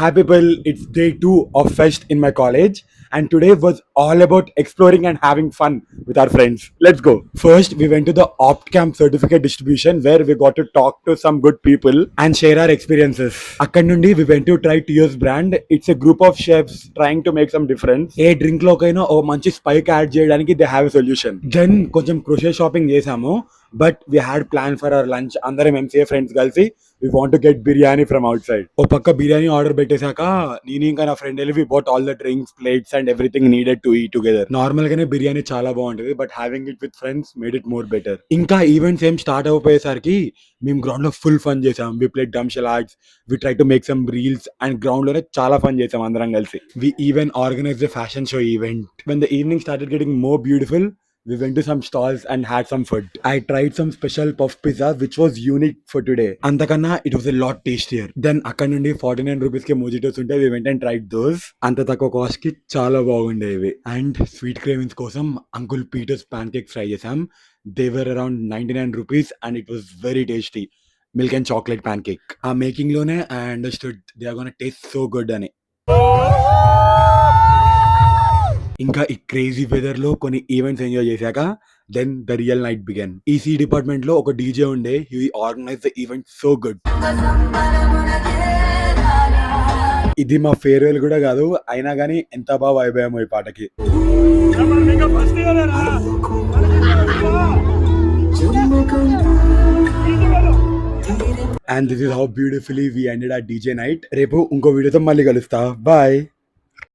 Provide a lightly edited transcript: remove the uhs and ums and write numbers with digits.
Hi people, it's day 2 of Fest in my college and today was all about exploring and having fun with our friends. Let's go. First, we went to the OptCamp certificate distribution where we got to talk to some good people and share our experiences. అక్కడ నుండి we went to try Tio's brand. It's a group of chefs trying to make some difference. ఏ drink లోకైనా ఓ మంచి spike add చేయడానికి they have a solution. Then కొంచెం crochet shopping చేసాము but we had plan for our lunch అందరం MCA friends కలిసి we want get biryani from outside. ఓ పక్క బిర్యానీ ఆర్డర్ పెట్టేశాక నేను ఇంకా నా ఫ్రెండ్ వెళ్ళి we bought all the drinks plates and everything needed to eat together. Normal గానే బిర్యానీ చాలా బాగుంటుంది but having it with friends made it more better. ఇంకా ఈవెంట్స్ ఏం స్టార్ట్ అయిపోయేసరికి మేము గ్రౌండ్ లో ఫుల్ ఫన్ చేసాం. We played dumb charades, we try to make some reels and ground లోనే చాలా ఫన్ చేసాం అందరం కలిసి. We even organize a fashion show event. When the evening started getting more beautiful, we went to some stalls and had some food. I tried some special puff pizza which was unique for today. Antakanna it was a lot tastier. Then అక్కడ నుండి 49 rupees కి mojitos ఉంటే we went and tried those. అంత తక్కువ cost కి చాలా బాగుండేవి. And sweet cravings కోసం uncle Peter's pancakes try చేసాం. They were around 99 rupees and it was very tasty. Milk and chocolate pancake. ఆ మేకింగ్ లోనే I understood they are gonna taste so good అని. ఇంకా ఈ క్రేజీ వెదర్ లో కొన్ని events enjoy చేశాక then the real night began. EC department లో ఒక డీజే ఉండే, he organize the event so good. ఇది మా ఫేర్వెల్ కూడా కాదు అయినా కానీ ఎంత బాగా వైబ్ అయ్యాము ఈ పాటకి. And this is how beautifully we ended ఆ డీజే నైట్. రేపు ఇంకో వీడియోతో మళ్ళీ కలుస్తా. బాయ్.